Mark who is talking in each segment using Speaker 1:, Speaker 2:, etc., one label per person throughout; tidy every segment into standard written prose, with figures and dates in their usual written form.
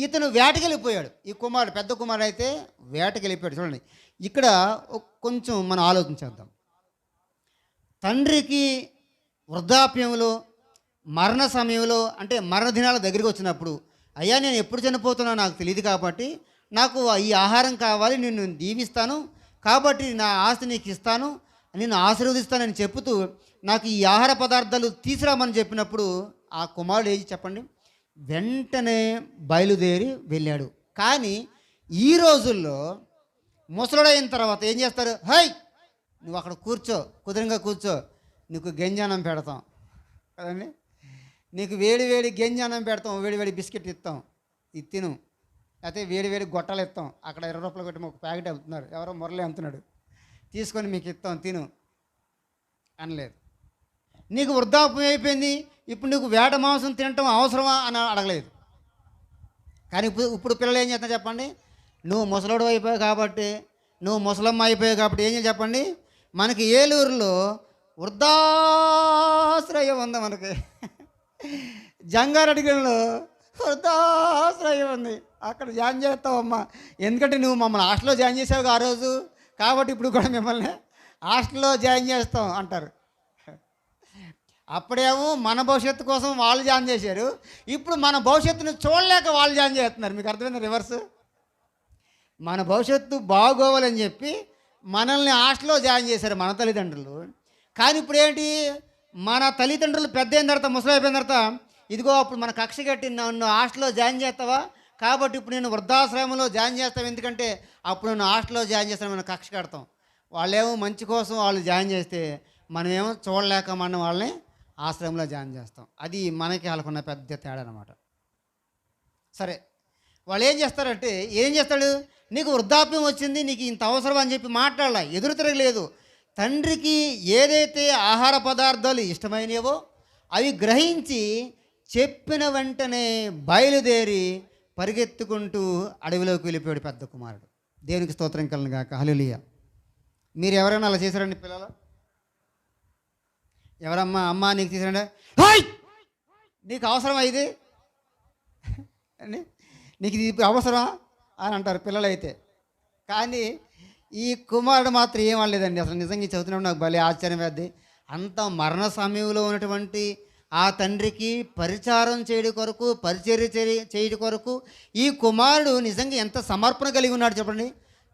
Speaker 1: ఇతను వేటకెళ్ళిపోయాడు. ఈ కుమారుడు, పెద్ద కుమారుడు అయితే వేటకెళ్ళిపోయాడు. చూడండి ఇక్కడ కొంచెం మనం ఆలోచించేద్దాం. తండ్రికి వృద్ధాప్యంలో, మరణ సమయంలో, అంటే మరణ దినాల దగ్గరికి వచ్చినప్పుడు, అయ్యా నేను ఎప్పుడు చనిపోతున్నానో నాకు తెలియదు కాబట్టి నాకు ఈ ఆహారం కావాలి, నిన్ను దీవిస్తాను కాబట్టి నా ఆస్తి నీకు ఇస్తాను, నిన్ను ఆశీర్వదిస్తానని చెప్తూ నాకు ఈ ఆహార పదార్థాలు తీసుకురామని చెప్పినప్పుడు ఆ కుమారుడు ఏది చెప్పండి, వెంటనే బయలుదేరి వెళ్ళాడు. కానీ ఈ రోజుల్లో ముసలుడైన తర్వాత ఏం చేస్తారు, హై నువ్వు అక్కడ కూర్చో, కుదురుగా కూర్చో, నీకు గంజానం పెడతాం కదండి, నీకు వేడి వేడి గంజానం పెడతాం, వేడి వేడి బిస్కెట్ ఇస్తాం, ఇది తిను, అయితే వేడి వేడి గొట్టాలు ఇస్తాం, అక్కడ 20 రూపాయలు కొట్టి ఒక ప్యాకెట్ అమ్ముతున్నారు, ఎవరో మురళి అమ్ముతున్నాడు, తీసుకొని మీకు ఇస్తాం తిను అనలేదు. నీకు వృద్ధాప్యం అయిపోయింది, ఇప్పుడు నీకు వేట మాంసం తినటం అవసరమా అని అడగలేదు. కానీ ఇప్పుడు పిల్లలు ఏం చేస్తున్నారు చెప్పండి, నువ్వు ముసలోడు అయిపోయావు కాబట్టి, నువ్వు ముసలమ్మ అయిపోయావు కాబట్టి ఏం చేయాలి చెప్పండి, మనకి ఏలూరులో వృద్ధాశ్రయం ఉంది, మనకి జంగారెడ్డిగంలో వృద్ధాశ్రయం ఉంది, అక్కడ జాయిన్ చేస్తావమ్మా, ఎందుకంటే నువ్వు మమ్మల్ని హాస్టల్లో జాయిన్ చేసావు ఆ రోజు కాబట్టి ఇప్పుడు కూడా మిమ్మల్ని హాస్టల్లో జాయిన్ చేస్తాం అంటారు. అప్పుడేమో మన భవిష్యత్తు కోసం వాళ్ళు జాయిన్ చేశారు, ఇప్పుడు మన భవిష్యత్తును చూడలేక వాళ్ళు జాయిన్ చేస్తున్నారు. మీకు అర్థమైంది రివర్స్. మన భవిష్యత్తు బాగోవాలని చెప్పి మనల్ని హాస్టల్లో జాయిన్ చేశారు మన తల్లిదండ్రులు. కానీ ఇప్పుడు ఏంటి, మన తల్లిదండ్రులు పెద్ద అయిన తర్వాత, ముసలి అయిపోయిన తర్వాత, ఇదిగో అప్పుడు మన కక్ష కట్టి నన్ను హాస్టల్లో జాయిన్ చేస్తావా కాబట్టి ఇప్పుడు నేను వృద్ధాశ్రమంలో జాయిన్ చేస్తాం, ఎందుకంటే అప్పుడు నన్ను హాస్టల్లో జాయిన్ చేస్తాను మనం కక్ష కడతాం. వాళ్ళేమో మంచి కోసం వాళ్ళు జాయిన్ చేస్తే మనమేమో చూడలేక మనం వాళ్ళని ఆశ్రమంలో జాయిన్ చేస్తాం. అది మనకి వాళ్ళకున్న పెద్ద తేడా అనమాట. సరే, వాళ్ళు ఏం చేస్తారంటే, ఏం చేస్తాడు, నీకు వృద్ధాప్యం వచ్చింది, నీకు ఇంత అవసరం అని చెప్పి మాట్లాడాల, ఎదురు తిరగలేదు. తండ్రికి ఏదైతే ఆహార పదార్థాలు ఇష్టమైనవో అవి గ్రహించి చెప్పిన వెంటనే బయలుదేరి పరిగెత్తుకుంటూ అడవిలోకి వెళ్ళిపోయాడు పెద్ద కుమారుడు. దేవునికి స్తోత్రం కలను గాక. హల్లెలూయా. మీరు ఎవరైనా అలా చేశారండి పిల్లలు? ఎవరమ్మా అమ్మ నీకు తీసారంటే, హాయ్ నీకు అవసరమా ఇది అండి, నీకు ఇది అవసరమా అని అంటారు పిల్లలైతే. కానీ ఈ కుమారుడు మాత్రం ఏం అనలేదండి. అసలు నిజంగా చదువుతున్నప్పుడు నాకు భలే ఆశ్చర్యం వేద్ది. అంత మరణ సమయంలో ఉన్నటువంటి ఆ తండ్రికి పరిచారం చేయడం కొరకు, పరిచర్య చేయడం కొరకు ఈ కుమారుడు నిజంగా ఎంత సమర్పణ కలిగి ఉన్నాడు చెప్పండి.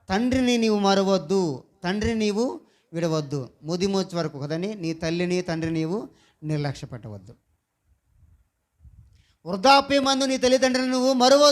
Speaker 1: తండ్రిని నీవు మరవద్దు, తండ్రిని నీవు విడవద్దు, ముదిమూచి వరకు కదండి, నీ తల్లిని తండ్రిని నీవు నిర్లక్ష్య పెట్టవద్దు. వృద్ధాప్యమందు నీ తల్లిదండ్రులను నువ్వు మరవద్దు.